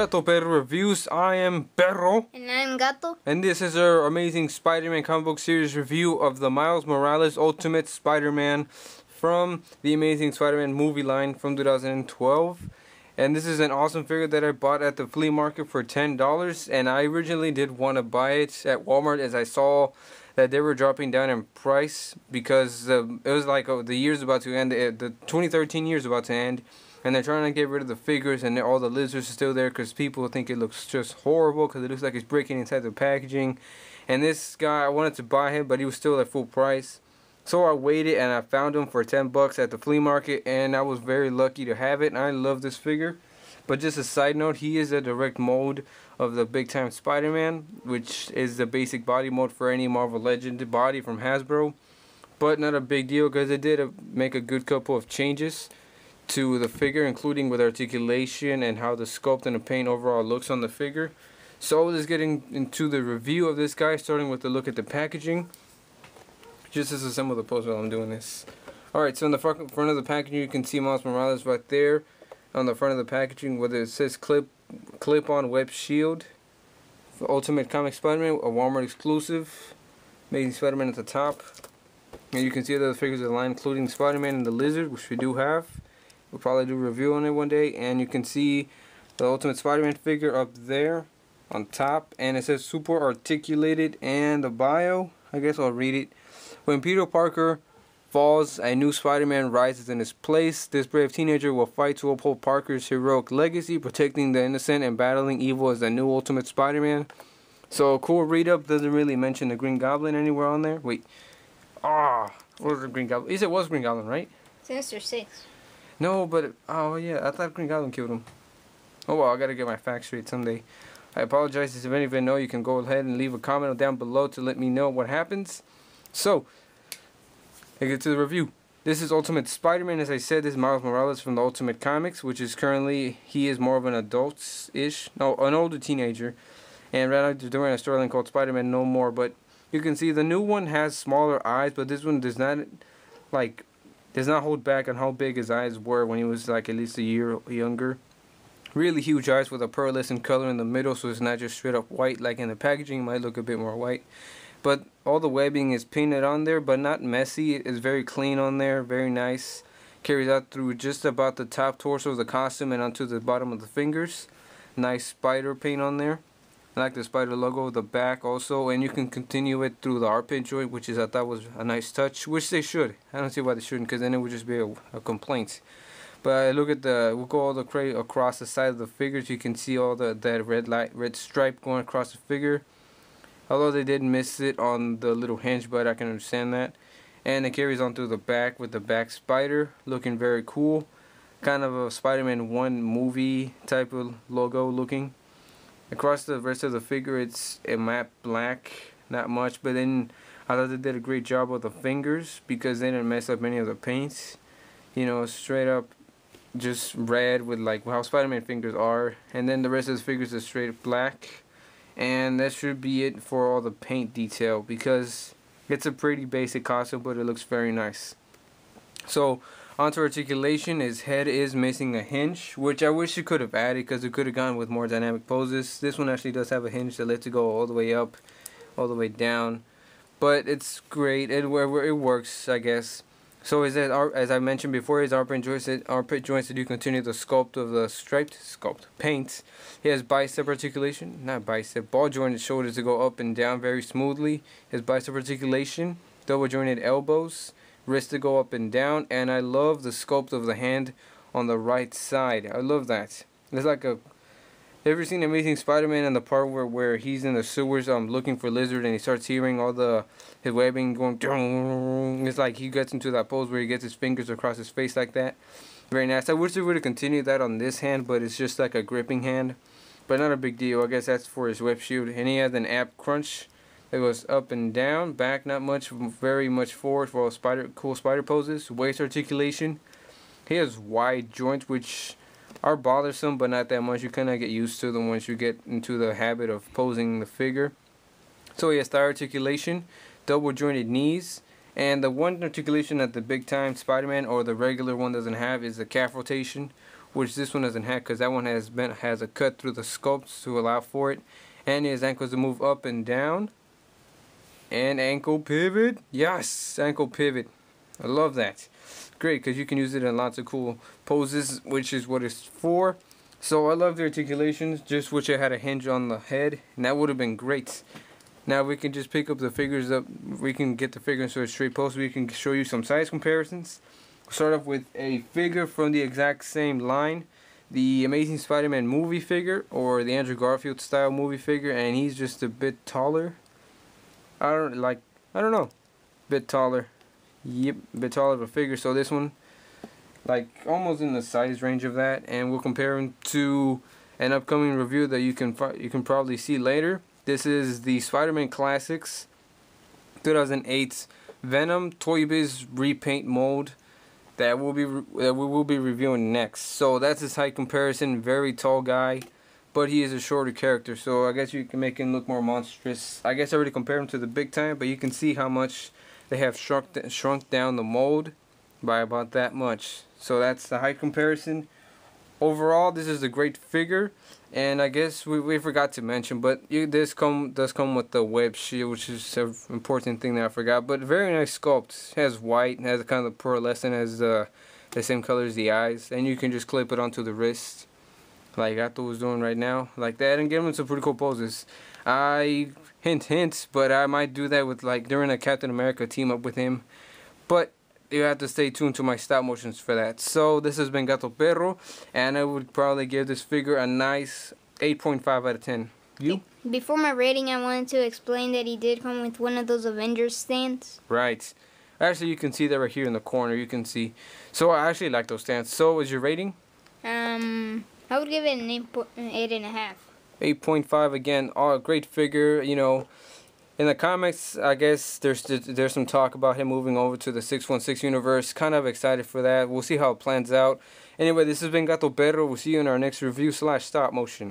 Gato Perro Reviews. I am Perro. And I'm Gato. And this is our amazing Spider-Man comic book series review of the Miles Morales Ultimate Spider-Man from the Amazing Spider-Man movie line from 2012. And this is an awesome figure that I bought at the flea market for $10. And I originally did want to buy it at Walmart as I saw that they were dropping down in price because it was like the year's about to end, the 2013 year's about to end. And they're trying to get rid of the figures and all the lizards are still there because people think it looks just horrible because it looks like it's breaking inside the packaging. And this guy, I wanted to buy him, but he was still at full price. So I waited and I found him for 10 bucks at the flea market, and I was very lucky to have it. And I love this figure. But just a side note, he is a direct mold of the Big Time Spider-Man, which is the basic body mold for any Marvel Legend body from Hasbro. But not a big deal because they did make a good couple of changes to the figure, including with articulation and how the sculpt and the paint overall looks on the figure. So let's get into the review of this guy, starting with a look at the packaging. Just as some of the post while I'm doing this. Alright, so in the front of the packaging you can see Miles Morales right there on the front of the packaging, where it says clip-on web shield for Ultimate Comic Spider-Man, a Walmart exclusive. Amazing Spider-Man at the top. And you can see the figures of the line, including Spider-Man and the Lizard, which we do have. We'll probably do a review on it one day. And you can see the Ultimate Spider-Man figure up there on top. And it says super articulated, and the bio, I guess I'll read it. When Peter Parker falls, a new Spider-Man rises in his place. This brave teenager will fight to uphold Parker's heroic legacy, protecting the innocent and battling evil as the new Ultimate Spider-Man. So, cool read-up. Doesn't really mention the Green Goblin anywhere on there. Wait. What was the Green Goblin? He said it was Green Goblin, right? Sinister Six. No, but, oh yeah, I thought Green Goblin killed him. Oh well, I gotta get my facts straight someday. I apologize if any of you know. You can go ahead and leave a comment down below to let me know what happens. So, let's get to the review. This is Ultimate Spider-Man. As I said, this is Miles Morales from the Ultimate Comics, which is currently, he is more of an adult-ish, no, an older teenager. And right now they're doing a storyline called Spider-Man No More, but you can see the new one has smaller eyes, but this one does not, like, does not hold back on how big his eyes were when he was like at least a year younger. Really huge eyes with a pearlescent color in the middle, so it's not just straight up white like in the packaging. It might look a bit more white. But all the webbing is painted on there, but not messy. It's very clean on there, very nice. Carries out through just about the top torso of the costume and onto the bottom of the fingers. Nice spider paint on there. I like the spider logo, the back also, and you can continue it through the armpit joint, which is, I thought, was a nice touch, which they should. I don't see why they shouldn't, because then it would just be a complaint. But look at we'll go all the way across the side of the figures. You can see all that red stripe going across the figure. Although they did miss it on the little hinge, but I can understand that. And it carries on through the back with the back spider, looking very cool. Kind of a Spider-Man 1 movie type of logo looking. Across the rest of the figure, it's a matte black, not much, but then I thought they did a great job with the fingers because they didn't mess up any of the paints. You know, straight up just red with like how Spider-Man fingers are, and then the rest of the figures are straight black. And that should be it for all the paint detail because it's a pretty basic costume, but it looks very nice. So onto articulation, his head is missing a hinge, which I wish it could have added because it could have gone with more dynamic poses. This one actually does have a hinge that lets it go all the way up, all the way down, but it's great. It works, I guess. So as I mentioned before, his armpit joints to do continue the sculpt of the striped paint. He has bicep articulation, not bicep, ball jointed shoulders to go up and down very smoothly. His bicep articulation, double jointed elbows, wrists to go up and down, and I love the sculpt of the hand on the right side. I love that. It's like ever seen Amazing Spider-Man in the part where he's in the sewers looking for Lizard and he starts hearing all his webbing going. It's like he gets into that pose where he gets his fingers across his face like that. Very nice. I wish they would have continued that on this hand, but it's just like a gripping hand. But not a big deal. I guess that's for his web shield. And he has an ab crunch that goes up and down, back not much, very much forward for all cool spider poses. Waist articulation. He has wide joints, which are bothersome, but not that much. You kind of get used to them once you get into the habit of posing the figure. So he has thigh articulation, double jointed knees, and the one articulation that the Big Time Spider-Man or the regular one doesn't have is the calf rotation, which this one doesn't have because that one has a cut through the sculpt to allow for it, and his ankles to move up and down, and ankle pivot. Yes, ankle pivot. I love that. Great, because you can use it in lots of cool poses, which is what it's for. So I love the articulations. Just wish I had a hinge on the head, and that would have been great. Now we can just pick up the figures up. We can get the figure into a straight pose. We can show you some size comparisons. Start off with a figure from the exact same line, the Amazing Spider-Man movie figure, or the Andrew Garfield style movie figure, and he's just a bit taller. I don't know, bit taller. Yep, a bit taller of a figure. So this one, like almost in the size range of that, and we'll compare him to an upcoming review that you can probably see later. This is the Spider-Man Classics 2008 Venom Toy Biz repaint mold that we will be reviewing next. So that's his height comparison. Very tall guy, but he is a shorter character, so I guess you can make him look more monstrous. I guess I already compared him to the Big Time, but you can see how much they have shrunk down the mold by about that much. So that's the height comparison. Overall, this is a great figure, and I guess we forgot to mention, but this does come with the web shield, which is an important thing that I forgot. But very nice sculpt. It has white, it has kind of pearlescent, has the same color as the eyes, and you can just clip it onto the wrist, like Gato was doing right now, like that, and give him some pretty cool poses. I hint, but I might do that with like during a Captain America team up with him, but you have to stay tuned to my stop motions for that. So this has been Gato Perro, and I would probably give this figure a nice 8.5 out of 10. You? Before my rating, I wanted to explain that he did come with one of those Avengers stands. Right. Actually, you can see that right here in the corner. You can see. So I actually like those stands. So is your rating? I would give it an 8.5. 8.5 again. Oh, great figure. You know, in the comics, I guess there's some talk about him moving over to the 616 universe. Kind of excited for that. We'll see how it plans out. Anyway, this has been Gato Perro. We'll see you in our next review / stop motion.